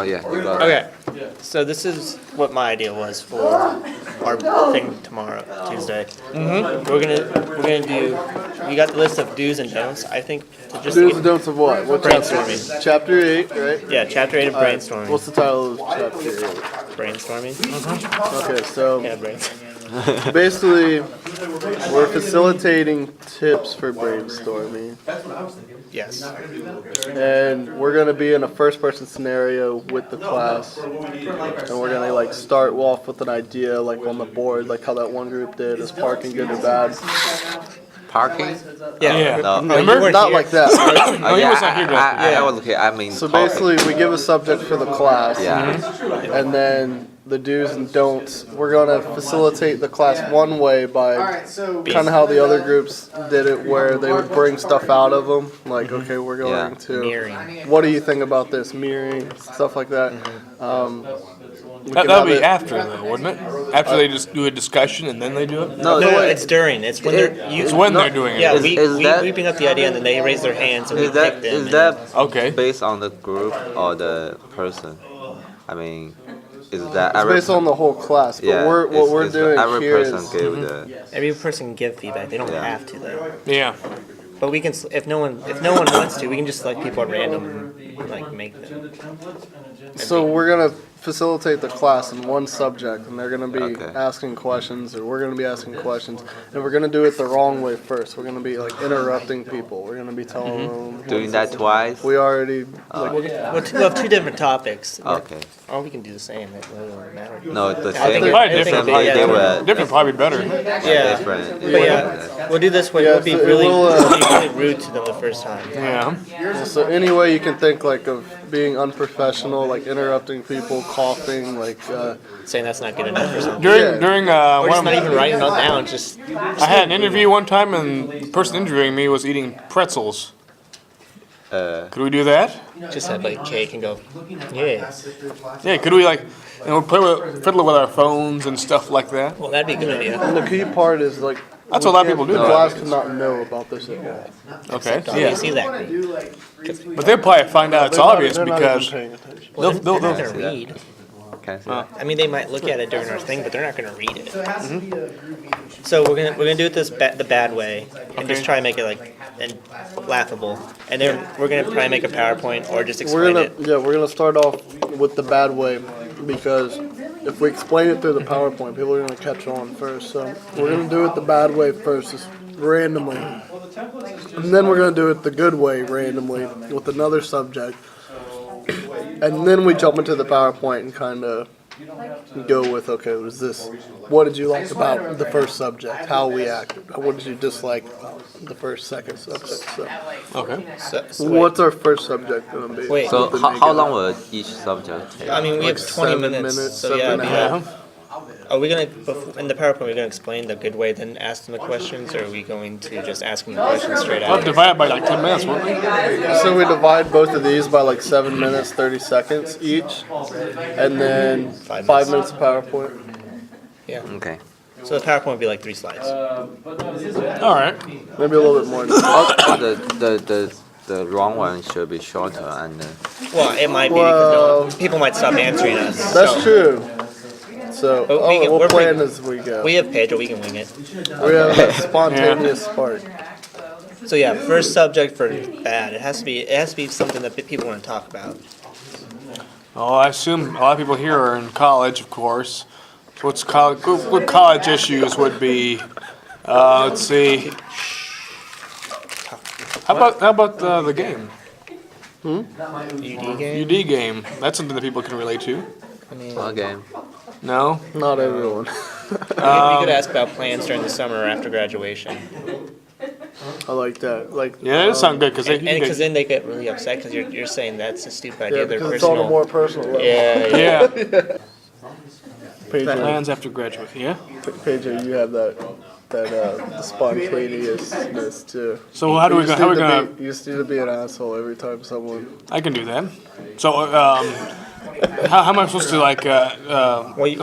Oh yeah, you got it. Okay, so this is what my idea was for our thing tomorrow, Tuesday. We're gonna do. You got the list of do's and don'ts. I think to just Do's and don'ts of what? What chapter? Brainstorming. Chapter 8, right? Yeah, chapter 8 of All right. brainstorming. What's the title of chapter 8? Brainstorming. Okay, so Yeah, brains. basically, we're facilitating tips for brainstorming. Yes. And we're going to be in a first-person scenario with the class. And we're going to, like, start off with an idea, like, on the board, like how that one group did. Is parking good or bad? Parking? Yeah. No. No, you weren't Not here. like that, right? Oh, he yeah, was not here, I was here. I mean, So talking. basically, we give a subject for the class. Yeah. And then the do's and don'ts, we're going to facilitate the class one way by kind of how the other groups did it, where they would bring stuff out of them. Like, okay, we're going Yeah. to, Mirroring. what do you think about this? Mirroring, stuff like that. We That can have would be it- after, though, wouldn't it? After they just do a discussion and then they do it? No, No, wait. it's during. It's when they're. It's when they're doing it. Yeah, Is- we is that- we bring up the idea and then they raise their hands and we Is pick that them. is and- that Okay. based on the group or the person? I mean, is that It's based on the whole class, but yeah? what we're doing every here person is give the Every person can give feedback. They don't Yeah. have to though. Yeah. But we can, if no one wants to, we can just select people at random, like make them. so we're gonna facilitate the class in one subject, and they're gonna be Okay. asking questions, or we're gonna be asking questions, and we're gonna do it the wrong way first. We're gonna be like interrupting people. We're gonna be telling them doing that twice. we already like We'll have two different topics. Okay. Or we can do the same. It doesn't matter. No, the I same. think Probably I think different. it'll be- They yeah, were Different, probably better. yeah. different. But yeah, we'll do this way. Yeah, We'll be so it really, will, we'll be really rude to them the first time. Yeah. so any way you can think like of being unprofessional, like interrupting people, coughing, like Saying that's not good enough or something. During Yeah. Or one just of not even my, writing it all down. Just I had an interview one time and the person interviewing me was eating pretzels. Could we do that? have like cake and go. Yeah. Yeah, could we like, and we'll play with, fiddle with our phones and stuff like that? Well, that'd be a good idea. and the key part is like That's what a lot of people do The now. class cannot know about this at all. Okay, Yeah. yeah. See that? But they'll probably find out it's They're not- obvious they're not because even paying attention. Well, They'll- they're not they'll- gonna read. Can I see that? I mean, they might look at it during our thing, but they're not gonna read it. So we're gonna do it the bad way and just Okay. try and make it like and laughable, and then we're gonna try and make a PowerPoint or just We're explain gonna it. we're gonna start off with the bad way because if we explain it through the PowerPoint, people are gonna catch on first. So we're gonna do it the bad way first, just randomly, and then we're gonna do it the good way randomly with another subject, and then we jump into the PowerPoint and kind of go with what did you like about the first subject, how we acted, what did you dislike about the first second subject. So okay. So wait. what's our first subject gonna be? Wait. So What did how, they how get? long will each subject take? I mean, we Like have 20 7 minutes, minutes, so 7 yeah. and a half. Are we gonna in the PowerPoint? We're gonna explain the good way, then ask them the questions, or are we going to just ask them the questions straight I'll out? divide it by like 10 minutes, won't we? So we divide both of these by like 7 minutes, 30 seconds each, and then 5 minutes of PowerPoint. Yeah. Okay. So the PowerPoint would be like 3 slides. All right. Maybe a little bit more. The wrong one should be shorter and Well, it might be Well- because people might stop answering us. That's so true. So But we can- we'll we're plan pretty- as we go. we have Pedro. We can wing it. We have a spontaneous spark. So yeah, first subject for bad. It has to be something that people want to talk about. Well, I assume a lot of people here are in college, of course. So what college issues would be? Let's see. How about the game? UD game. UD game. That's something that people can relate to. I mean, okay. No. Not everyone. we could ask about plans during the summer or after graduation, I like that. Like Yeah, that sounds good because and because then they get really upset because you're saying that's a stupid idea. yeah, They're because it's on a personal. more personal level. Yeah, yeah. Pedro, Plans after graduate. Yeah. Pedro, you have that the spontaneousness too. So how do we You go? just How we need to gonna? be- You just need to be an asshole every time someone. I can do that. So How am I supposed to like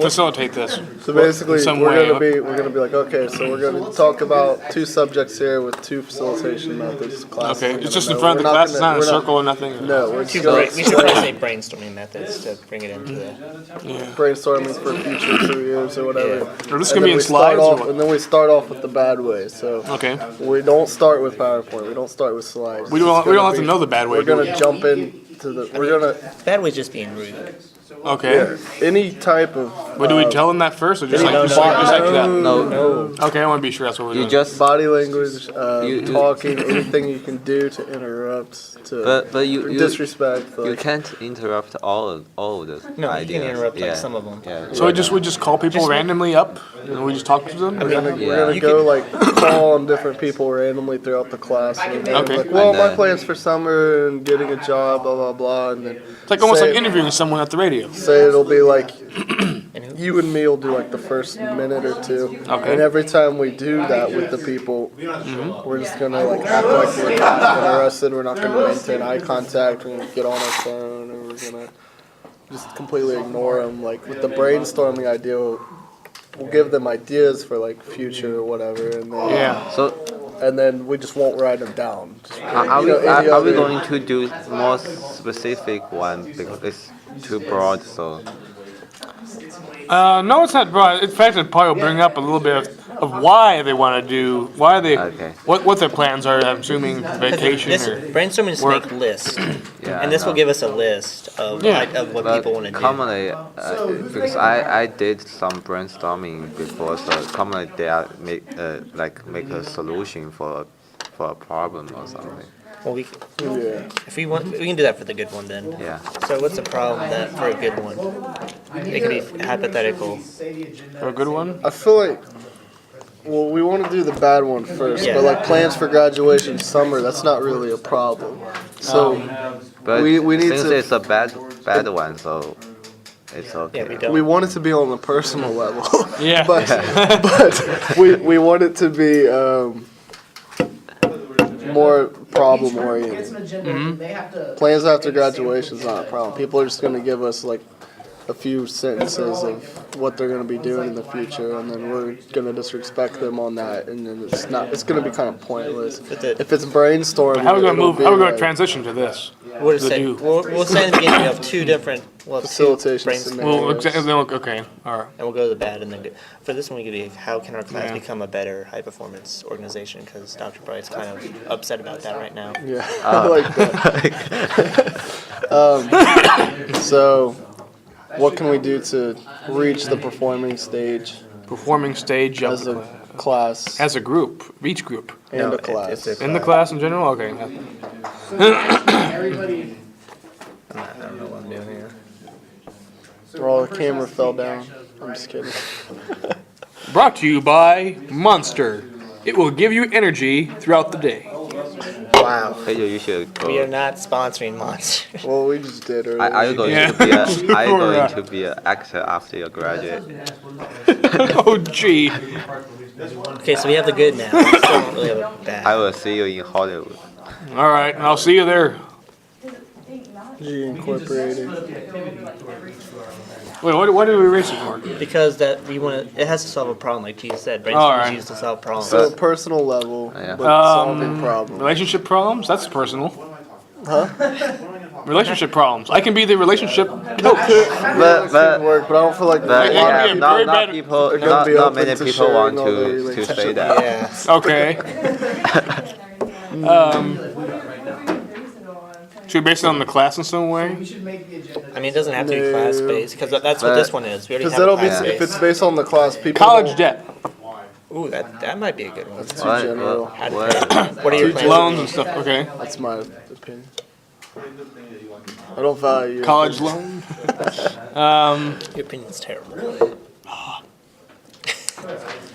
facilitate this? So basically, some we're way. gonna be like, okay, so we're gonna talk about 2 subjects here with 2 facilitation methods. Class Okay, is it's gonna just in know. front of the We're class. It's not in a we're circle or nothing. No, we're We just gonna should probably say brainstorming methods to bring it into the. brainstorming for future careers or whatever. Or this And gonna be then in we start slides. Or off, what? and then we start off with the bad way. So Okay. we don't start with PowerPoint. We don't start with slides. We don't. It's We don't gonna have to be- know the bad way. We're do we? gonna jump into the. We're gonna Bad way just being rude. Okay. any type of. But do we tell them that first, or just any like just like that? No, Okay, I want to be sure that's what we're you doing. just body language, You- talking, anything you can do to interrupt, to but you disrespect. you Like, can't interrupt all of the No, you ideas. can interrupt like Yeah. some of them. Yeah. So we just call people randomly up, and we just talk to them. we're gonna You go like call on different people randomly throughout the class. And then Okay. like, well, And my then- plans for summer and getting a job, blah blah blah, and then It's like almost say, like interviewing someone at the radio. say it'll be like And who- you and me will do like the first minute or 2, Okay. and every time we do that with the people, we're just gonna like act like we're interested. We're not gonna maintain eye contact. We're gonna get on our phone, and we're gonna just completely ignore them. Like with the brainstorming idea, we'll give them ideas for like future or whatever, and then Yeah. So and then we just won't write them down. Just, are you know, we any are we other- going to do more specific one because it's too broad? So No, it's not broad. In fact, it probably will bring up a little bit of why they want to do, why they, Okay. what their plans are. I'm assuming vacation This or. brainstorming is to work. make lists, yeah. and this I will know. give us a list of Yeah. of what But people want to do. commonly, because I did some brainstorming before, so commonly they are make a solution for a problem or something. Well, Yeah. if we want, we can do that for the good one then. Yeah. So what's the problem that for a good one? It can be hypothetical. For a good one? I feel like, well, we want to do the bad one first, Yeah. but like plans for graduation summer, that's not really a problem. So But We need since to- it's a bad one, so it's okay. Yeah, we don't. we want it to be on the personal level, Yeah. but we want it to be more problem oriented. Plans after graduation is not a problem. People are just going to give us like a few sentences of what they're going to be doing in the future, and then we're going to disrespect them on that, and then it's going to be kind of pointless. the- If it's brainstorming, How are we gonna it'll move? be How are we gonna like transition to this? We'll The say do. we'll say in the beginning we have two different Facilitation brainstorm, scenarios. Well, okay, all right. and we'll go to the bad and then good. For this one, we could be how can our class Yeah. become a better high performance organization? Because Dr. Bright's kind of upset about that right now. Yeah, I like that. So, what can we do to reach the performing stage Performing stage of as the a class. class As a group, each group. and No, a class? it's a In the class in general? Okay. I don't know what I'm doing here. Oh, the camera fell down. I'm just kidding. Brought to you by Monster. It will give you energy throughout the day. Wow. Hey, you should go. We are not sponsoring Monster. Well, we just did earlier. Are you going Yeah. to be a are you Sure. going to be an actor after you graduate? Oh, gee. Okay, so we have the good now. We still don't really have a bad. I will see you in Hollywood. All right, I'll see you there. G Incorporated. Wait, what did we erase it for? Because that we want to, it has to solve a problem, like Jesus said. Brainstorming Alright. is used to solve problems. So personal level, Yeah. but solving problems. Relationship problems? That's personal. Huh? Relationship problems. I can be the relationship coach. But Could work, but I don't feel like but It a lot can of be a people not very not bad- people They're gonna not, be not open many to people want sharing all their to relationship say that. Yeah. Okay. Should we base it on the class in some way? I mean, it doesn't have to be No. class based because that's what But- this one is. We already Because have that'll a be class if it's based. based on the class. People College won't- debt, Ooh, that might be a good one. Too general. How to what? What are your plans? loans and stuff. Okay. That's my opinion. I don't value your College opinion. loan. Your opinion's terrible.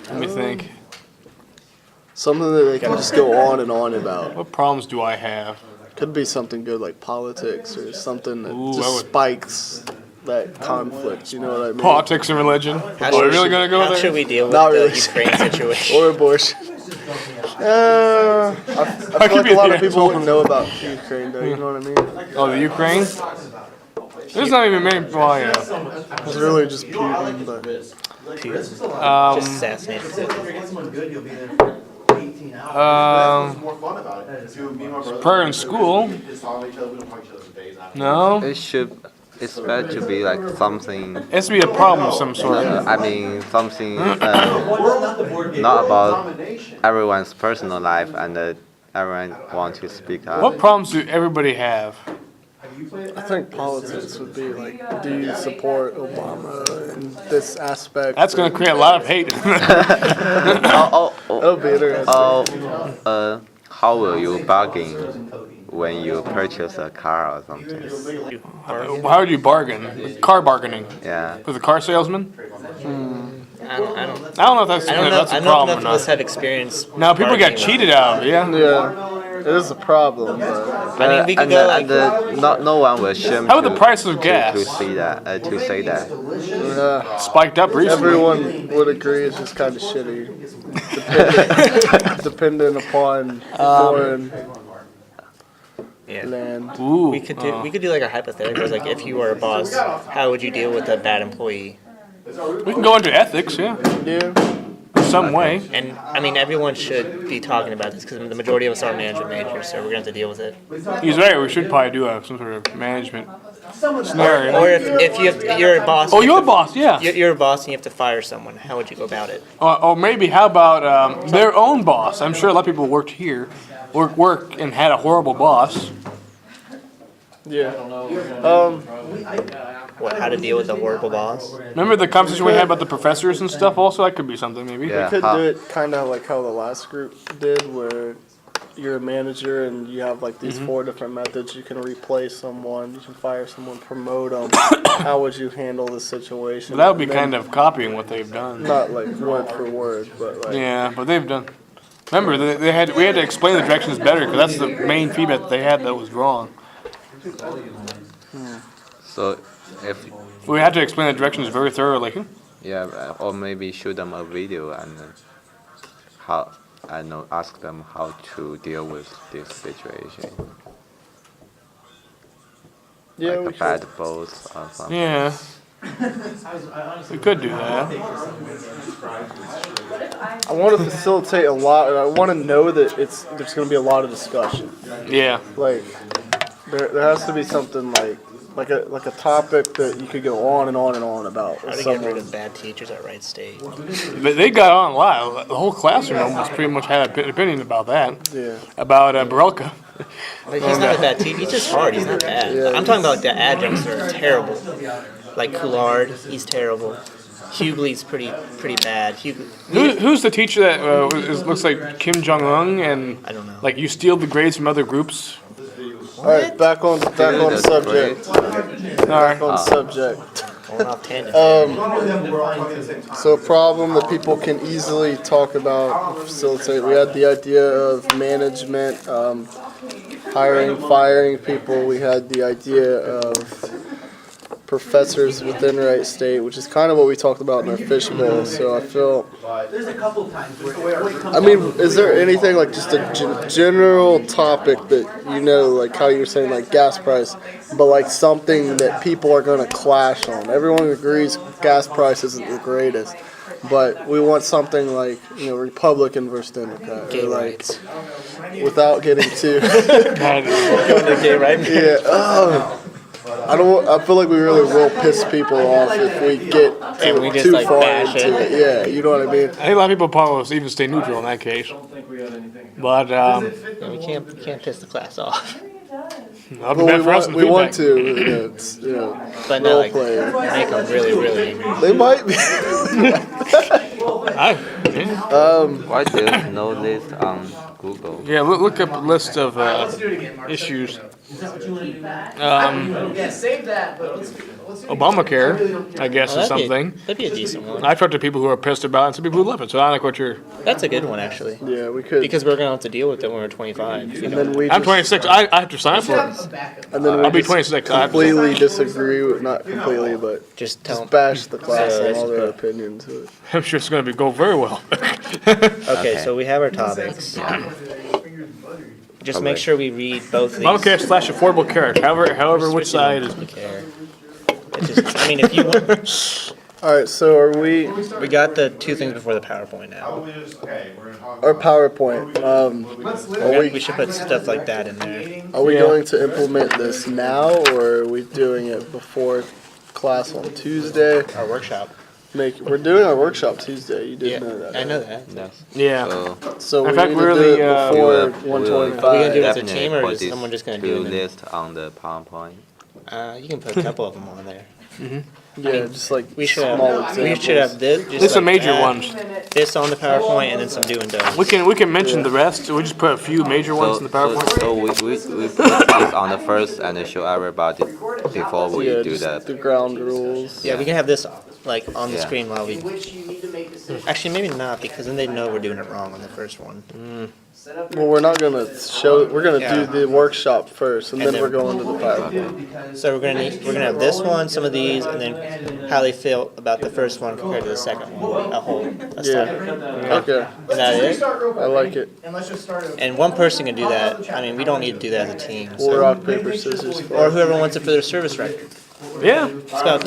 Let me think. Something that they can just go on and on about. What problems do I have? Could be something good like politics or something that Ooh, I just would- spikes that conflict. You know what I mean? Politics and religion. How Are we should- really gonna go How there? should we deal with Not the really. Ukraine situation? Or abortion. I feel could like be a lot the of people asshole. wouldn't know about Ukraine, though. You know what I mean? Oh, the Ukraine. There's not even many. Well, yeah. It's really just Putin, but Just assassinate the prayer in school. No, It's better to be like something. it has to be a problem of some sort. I mean, something not about everyone's personal life and everyone want to speak up. What problems do everybody have? I think politics would be like, do you support Obama in this aspect? That's going to create a lot of hate. Oh, That would be interesting. how will you bargain when you purchase a car or something? How would you bargain? Car bargaining Yeah. with a car salesman? I don't I don't know if that's know. a I don't know problem if or enough of us not. have experience. Now people get bargaining with- cheated out of it. Yeah. Yeah, it is a problem, but I mean, we could go like. No one will shame How about to, the price of to gas? see that to say that. Spiked up recently. everyone would agree it's just kind of shitty. Dependent upon foreign Yeah. land. Ooh. We could do like a hypothetical. Like, if you were a boss, how would you deal with a bad employee? We can go into ethics, yeah, Yeah. in some way. And I mean, everyone should be talking about this because the majority of us are management majors, so we're gonna have to deal with it. He's right. We should probably do some sort of management scenario. Or if you're a boss. Oh, you you're a have to- boss, yeah. You're a boss and you have to fire someone. How would you go about it? Or maybe how about their own boss? I'm sure a lot of people worked here, work and had a horrible boss. Yeah. What? How to deal with a horrible boss? Remember the conversation we had about the professors and stuff? Also, that could be something maybe. Yeah. Could how- do it kind of like how the last group did, where you're a manager and you have like these 4 different methods. You can replace someone, you can fire someone, promote them. How would you handle the situation? But that would be And then- kind of copying what they've done. not like word for word, but like Yeah, but they've done. Remember, we had to explain the directions better because that's the main feedback that they had that was wrong. So if We had to explain the directions very thoroughly. yeah, or maybe show them a video and how I know ask them how to deal with this situation, yeah, like we a should. bad boss or something. Yeah. We could do that. I want to facilitate a lot, and I want to know that there's going to be a lot of discussion. Yeah. Like there has to be something like a topic that you could go on and on and on about. How With to get rid someone. of bad teachers at Wright State? But they got on a lot. The whole classroom almost pretty much had an opinion about that. Yeah. About Barelka. Like, he's not a bad teacher. He's just hard. He's not bad. Yeah, I'm talking about the adjuncts that are terrible. Like Coulard, he's terrible. Hughley's pretty bad. Who's the teacher that looks like Kim Jong Un and I don't know. like you steal the grades from other groups? All right, back on That's subject. All right. Back on subject. Going off tangent. So a problem that people can easily talk about, facilitate. We had the idea of management, hiring, firing people. We had the idea of professors within Wright State, which is kind of what we talked about in our fishbowl. So I feel. I mean, is there anything like just a general topic that like how you were saying, like gas price, but like something that people are going to clash on? Everyone agrees gas price isn't the greatest, but we want something like Republican versus Democrat, Gay or like rights. without getting too. Kind of. Going to gay rights. Yeah. I feel like we really will piss people off if we get And we just, too like, far bash into it. it. Yeah, you know what I mean. I think a lot of people probably even stay neutral in that case. But Yeah, we can't piss the class off. I'll be Well, back for us in we want feedback. to. It's, But not role like player. make them really, really angry. They might be. Why there's no list on Google? Yeah, look up a list of issues. Obamacare, I guess, is something. That'd be a decent one. I've talked to people who are pissed about it and some people who love it, so I like what you're. That's a good one, actually. Yeah, we could. Because we're gonna have to deal with it when we're 25. and then we I'm just, 26. I have to sign for it. and then we I'll be just 26. I have to- completely disagree with, not completely, but Just tell just bash the class Yeah, and all their that's opinions. I'm sure it's going to go very well. Okay, so we have our topics. Just make Okay. sure we read both of these. Obamacare / affordable care, however which side is. Care. It's just, I mean, if you want, All right, so are we we got the two things before the PowerPoint now. our PowerPoint? We should put stuff like that in there. Are we Yeah. going to implement this now, or are we doing it before class on Tuesday? Our workshop. We're doing our workshop Tuesday. You did Yeah, know that. I right? know that. Yes. Yeah. So So In we fact, need we're to do the, it we before will- we will 125. Are we gonna do it as a definitely team, or put is this someone just gonna to do it? list on the PowerPoint. You can put a couple of them on there. Yeah, just like We should small have, examples. we should have this. Just These are like major that, ones. This on the PowerPoint, and then some do and don'ts. We can mention the rest. We just put a few major ones in the PowerPoint. So we put this on the first and show everybody before we Yeah, do just the the. ground rules. Yeah, we can have this like on the Yeah. screen while we. Actually, maybe not, because then they know we're doing it wrong on the first one. Well, we're not gonna show. We're gonna Yeah. do the workshop first, and And then then- we're going to the PowerPoint. So we're gonna have this one, some of these, and then how they feel about the first one compared to the second one. A Yeah. study. Okay. Is that it? I like it. And one person can do that. I mean, we don't need to do that as a team. We'll So. rock paper scissors. Or whoever wants it for their service record. Yeah. It's about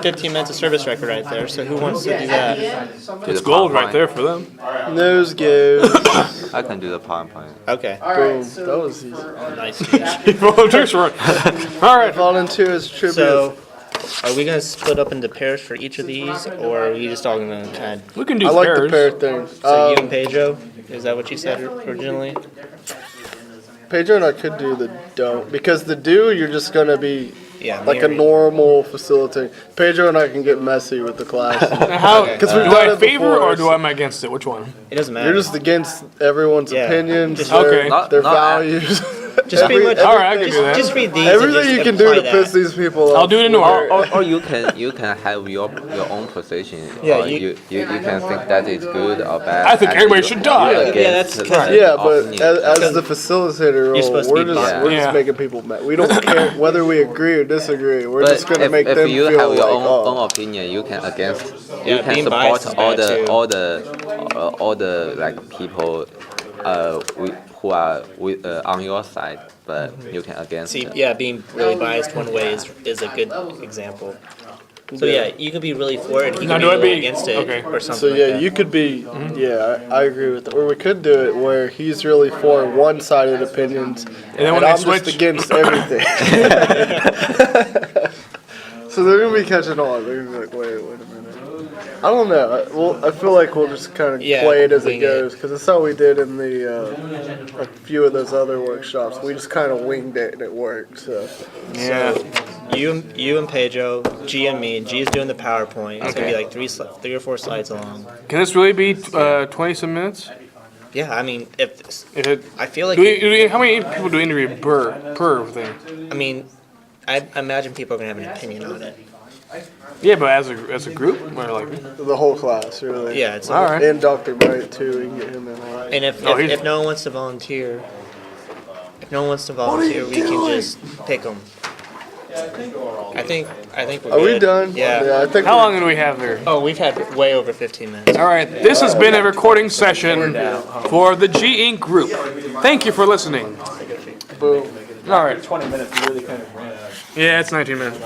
15 minutes of service record right there. So who wants to do that? do It's the gold right PowerPoint. there for them. Nose goes. I can do the PowerPoint. Okay. Boom. That was easy. Nice. Volunteers for it. All right. Volunteers tribute. So, are we gonna split up into pairs for each of these, or are we just all gonna kind of? We can do I like pairs. the pair thing. So you and Pedro, is that what you said originally? Pedro and I could do the don't because the do you're just gonna be Yeah. like a Mary. normal facilitator. Pedro and I can get messy with the class. How? Okay. Do we've done I it favor before, or do so- I against it? Which one? It doesn't matter. You're just against everyone's Yeah. opinions, Just- their, Okay. their Not- values. Just pretty much. All right, I can do that. Just read these. and Everything just you can do apply to piss that. these people off. I'll do it in New Or, York. or you can have your own position. Yeah, or you- you can think that is good or bad. I think and everybody you- should die. you're Yeah, against that's- the Right. Yeah, but opinion. as the facilitator role, supposed to we're be just biased. we're Yeah. just making people mad. We don't care whether we agree or disagree. We're But just gonna if, make if them you feel have your like, own oh, opinion, you can against. Yeah, you can being support biased is bad too. all the like people, who are on your side, but you can against. See, them. yeah, being really biased one way is a good example. So yeah, you can be really for it. He Now, can be do I really be- against it okay. or something. So like yeah, that. you could be. Yeah, I agree with that. Or we could do it where he's really for one-sided opinions, And then when they I'm switch, just against everything. So they're gonna be catching on. They're gonna be like, wait a minute. I don't know. Well, I feel like we'll just kind of Yeah, play it as it wing it. goes because that's how we did in the a few of those other workshops. We just kind of winged it and it worked. So yeah. You and Pedro, G and me. G's doing the PowerPoint. It's gonna be like three or four slides long. Can this really be 20-some minutes? Yeah, I mean, if If it, I feel like, how many people do we interview per thing? I mean, I imagine people are gonna have an opinion on it. Yeah, but as a group, or like, the whole class really. Yeah, it's all right. And Dr. Bright too. We can get him in. and if Oh, he's- if no one wants to volunteer, we can just pick them. I think we're Are we good. done? Yeah. I think. How long do we have there? Oh, we've had way over 15 minutes. All right, this has been a recording session for the G Inc. group. Thank you for listening. Boom. All right. 20 minutes, we really kind of ran out. Yeah, it's 19 minutes.